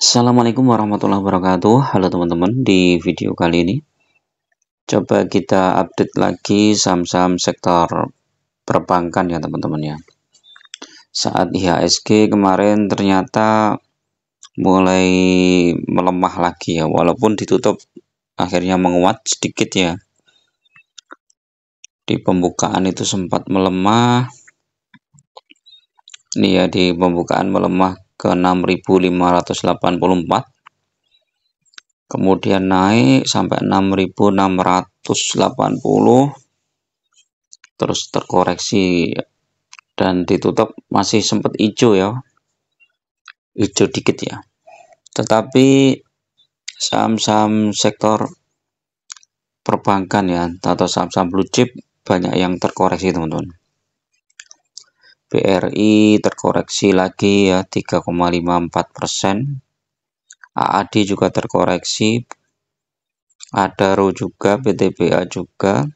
Assalamualaikum warahmatullahi wabarakatuh. Halo teman-teman, di video kali ini coba kita update lagi saham-saham sektor perbankan ya teman-teman ya. Saat IHSG kemarin ternyata mulai melemah lagi ya, walaupun ditutup akhirnya menguat sedikit ya. Di pembukaan itu sempat melemah. Ini ya, di pembukaan melemah ke 6.584. Kemudian naik sampai 6.680, terus terkoreksi dan ditutup masih sempat hijau ya, hijau dikit ya. Tetapi saham-saham sektor perbankan ya, atau saham-saham blue chip banyak yang terkoreksi teman-teman. BRI terkoreksi lagi ya 3,54%. AAD juga terkoreksi, Adaro juga, PTBA juga,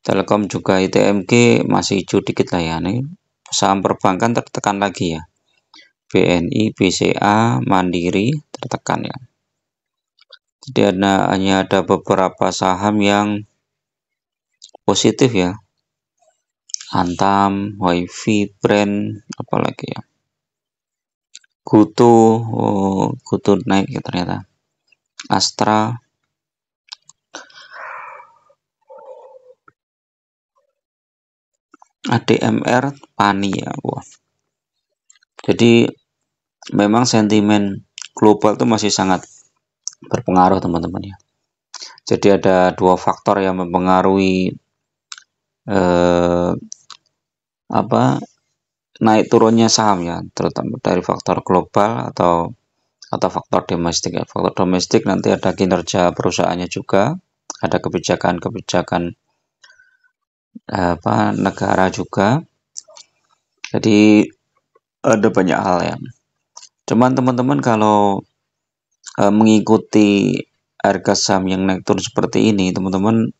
Telkom juga, ITMG masih hijau dikit lah ya. Nih saham perbankan tertekan lagi ya, BNI, BCA, Mandiri tertekan ya. Jadi hanya ada beberapa saham yang positif ya, Antam, WiFi, Brand, apalagi ya, Goto, Goto naik ya ternyata, Astra, ADMR, Pani ya. Wah. Jadi memang sentimen global itu masih sangat berpengaruh teman-teman ya. Jadi ada dua faktor yang mempengaruhi naik turunnya saham ya, terutama dari faktor global atau faktor domestik ya. Faktor domestik nanti ada kinerja perusahaannya juga, ada kebijakan negara juga. Jadi ada banyak hal ya. Cuman teman-teman kalau mengikuti harga saham yang naik turun seperti ini, teman-teman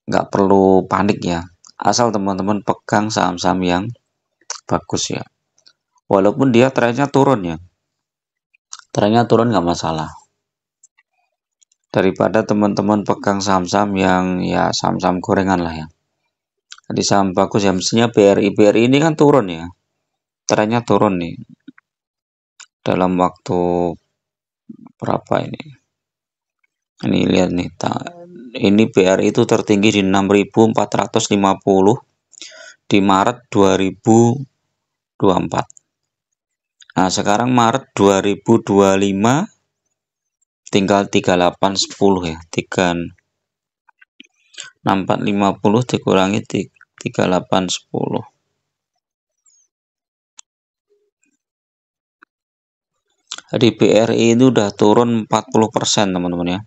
nggak perlu panik ya, asal teman-teman pegang saham-saham yang bagus ya. Walaupun dia trennya turun ya, trennya turun nggak masalah, daripada teman-teman pegang saham-saham yang ya saham-saham gorengan lah ya. Jadi saham bagus ya, mestinya BRI ini kan turun ya, trennya turun nih dalam waktu berapa ini lihat nih, ini BRI itu tertinggi di 6.450 di Maret 2024. Nah sekarang Maret 2025 tinggal 3810 ya, 6450 dikurangi 3810. Jadi BRI itu udah turun 40% teman-teman ya,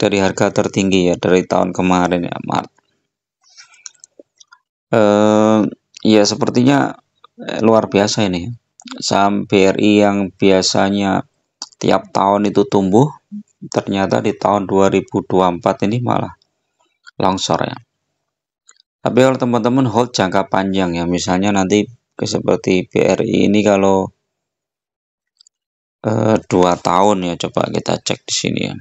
dari harga tertinggi ya, dari tahun kemarin ya, Maret. Ya sepertinya luar biasa ini saham BRI yang biasanya tiap tahun itu tumbuh, ternyata di tahun 2024 ini malah longsor ya. Tapi kalau teman-teman hold jangka panjang ya, misalnya nanti seperti BRI ini kalau 2 tahun ya, coba kita cek di sini ya.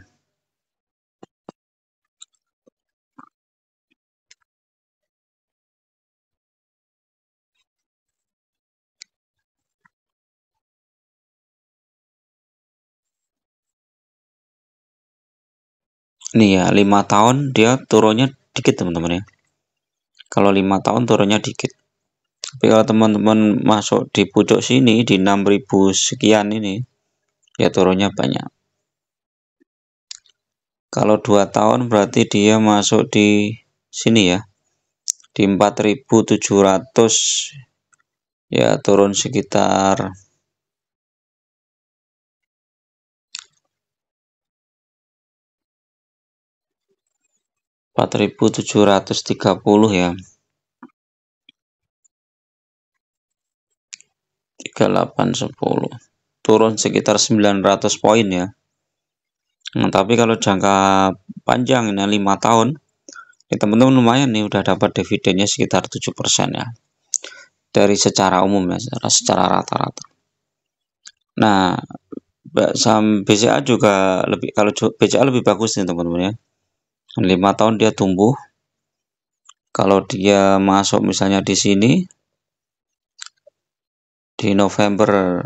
Nih ya, 5 tahun dia turunnya dikit teman-teman ya. Kalau 5 tahun turunnya dikit. Tapi kalau teman-teman masuk di pucuk sini di 6.000 sekian ini, ya turunnya banyak. Kalau 2 tahun berarti dia masuk di sini ya, di 4.700 ya, turun sekitar 4.730 ya, 3810, turun sekitar 900 poin ya. Nah, tapi kalau jangka panjang ini 5 tahun ya teman-teman, lumayan nih, udah dapat dividennya sekitar 7% ya, dari secara umum ya, secara rata-rata. Nah, saham BCA juga lebih, kalau BCA lebih bagus nih teman-teman ya. 5 tahun dia tumbuh. Kalau dia masuk misalnya di sini di November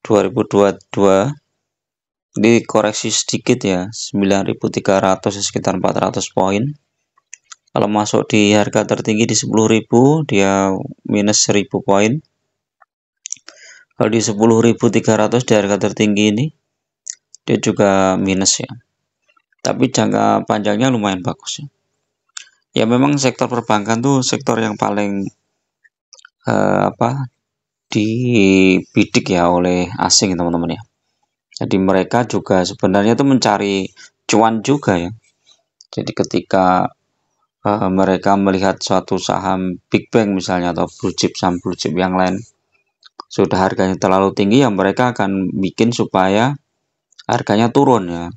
2022, ini koreksi sedikit ya, 9.300 sekitar 400 poin. Kalau masuk di harga tertinggi di 10.000, dia minus 1.000 poin. Kalau di 10.300 di harga tertinggi ini, dia juga minus ya. Tapi jangka panjangnya lumayan bagus ya. Ya memang sektor perbankan tuh sektor yang paling dibidik ya oleh asing teman-teman ya. Jadi mereka juga sebenarnya tuh mencari cuan juga ya. Jadi ketika mereka melihat suatu saham Big Bang misalnya atau blue chip, saham blue chip yang lain sudah harganya terlalu tinggi, ya mereka akan bikin supaya harganya turun ya.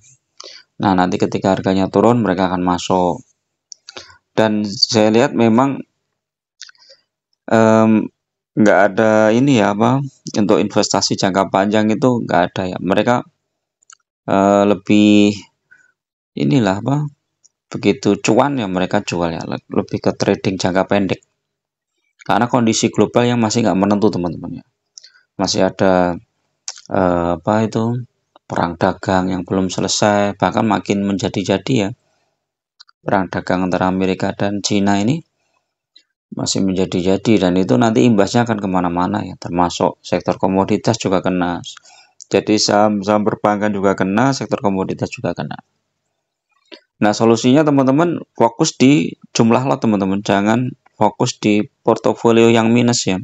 Nah nanti ketika harganya turun mereka akan masuk. Dan saya lihat memang nggak ada ini ya apa untuk investasi jangka panjang itu nggak ada ya. Mereka lebih inilah apa, begitu cuan ya mereka jual ya, lebih ke trading jangka pendek. Karena kondisi global yang masih nggak menentu teman-teman ya. Masih ada perang dagang yang belum selesai, bahkan makin menjadi-jadi ya. Perang dagang antara Amerika dan Cina ini masih menjadi-jadi, dan itu nanti imbasnya akan kemana-mana ya, termasuk sektor komoditas juga kena. Jadi saham-saham perbankan juga kena, sektor komoditas juga kena. Nah solusinya teman-teman fokus di jumlah lot teman-teman, jangan fokus di portofolio yang minus ya.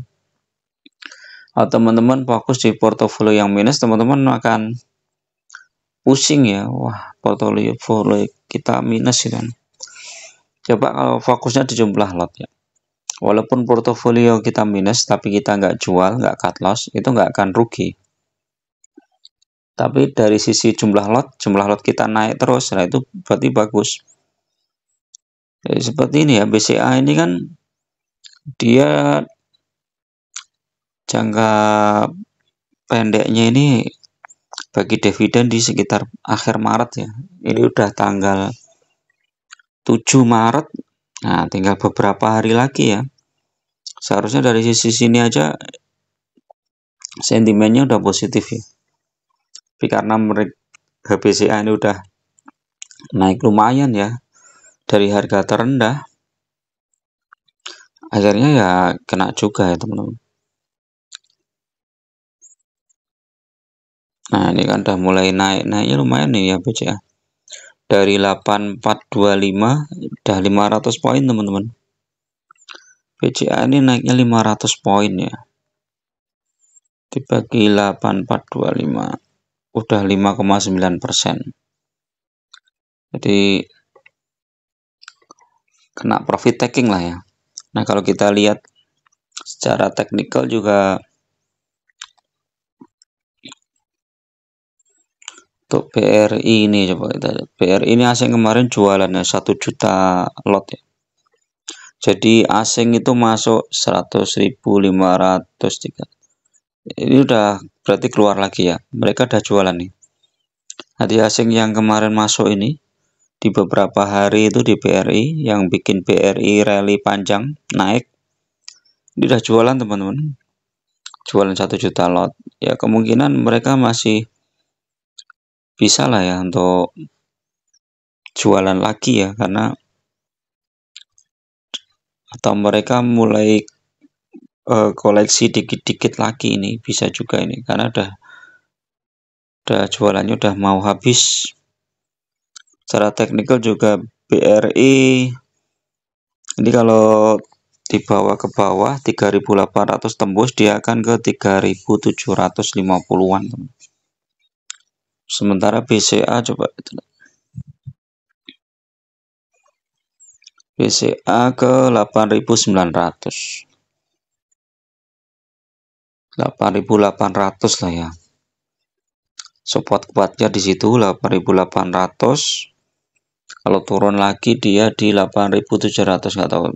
Kalau teman-teman fokus di portofolio yang minus, teman-teman akan pusing ya. Wah, portofolio kita minus ya kan. Coba kalau fokusnya di jumlah lot ya. Walaupun portofolio kita minus, tapi kita nggak jual, nggak cut loss, itu nggak akan rugi. Tapi dari sisi jumlah lot kita naik terus, nah itu berarti bagus. Jadi seperti ini ya, BCA ini kan dia jangka pendeknya ini bagi dividen di sekitar akhir Maret ya. Ini udah tanggal 7 Maret. Nah, tinggal beberapa hari lagi ya. Seharusnya dari sisi sini aja sentimennya udah positif ya. Tapi karena mereka BCA ini udah naik lumayan ya dari harga terendah, akhirnya ya kena juga ya teman-teman. Nah ini kan udah mulai naiknya lumayan nih ya BCA. Dari 8425 udah 500 poin teman-teman. BCA ini naiknya 500 poin ya. Dibagi 8425 udah 5,9%. Jadi kena profit taking lah ya. Nah kalau kita lihat secara teknikal juga untuk BRI ini, coba kita lihat. BRI ini asing kemarin jualannya 1 juta lot ya. Jadi asing itu masuk 100.503. Ini udah berarti keluar lagi ya. Mereka udah jualan nih. Hadi asing yang kemarin masuk ini di beberapa hari itu di BRI, yang bikin BRI rally panjang naik, ini udah jualan teman-teman. Jualan 1 juta lot. Ya kemungkinan mereka masih bisa lah ya untuk jualan lagi ya, karena atau mereka mulai koleksi dikit-dikit lagi, ini bisa juga ini karena udah jualannya udah mau habis. Secara teknikal juga BRI ini kalau dibawa ke bawah 3.800 tembus, dia akan ke 3.750-an teman. Sementara BCA coba BCA ke 8.900 lah ya. Support kuatnya di situ 8.800. Kalau turun lagi dia di 8.700, nggak tahu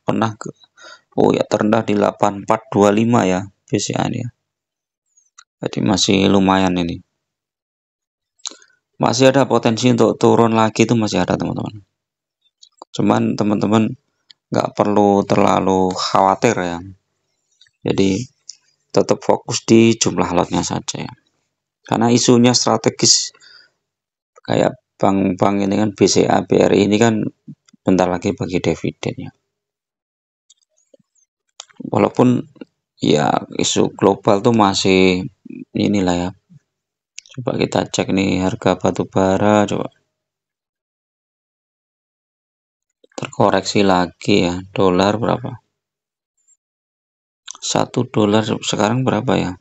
pernah ke, oh ya terendah di 8.425 ya BCA ini ya. Jadi masih lumayan ini. Masih ada potensi untuk turun lagi, itu masih ada teman-teman. Cuman teman-teman nggak perlu terlalu khawatir ya. Jadi tetap fokus di jumlah lotnya saja ya. Karena isunya strategis, kayak bank-bank ini kan, BCA, BRI ini kan bentar lagi bagi dividen ya. Walaupun ya isu global tuh masih inilah ya. Coba kita cek nih harga batu bara, coba terkoreksi lagi ya. Dolar berapa? $1 sekarang berapa ya?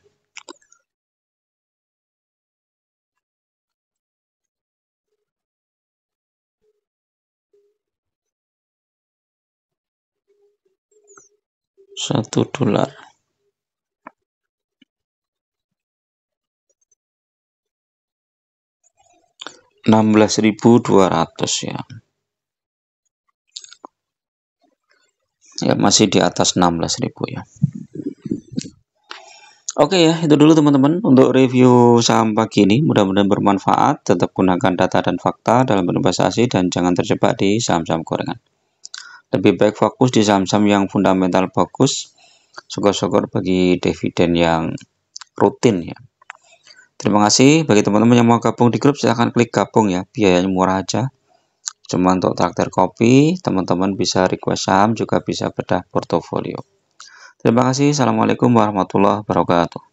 $1 16.200 ya. Ya masih di atas 16.000 ya. Oke ya, itu dulu teman-teman untuk review saham pagi ini. Mudah-mudahan bermanfaat. Tetap gunakan data dan fakta dalam berinvestasi dan jangan terjebak di saham-saham gorengan. Lebih baik fokus di saham-saham yang fundamental bagus, syukur-syukur bagi dividen yang rutin ya. Terima kasih bagi teman-teman yang mau gabung di grup, silahkan klik gabung ya, biayanya murah aja. Cuma untuk traktir kopi, teman-teman bisa request saham, juga bisa bedah portofolio. Terima kasih. Assalamualaikum warahmatullahi wabarakatuh.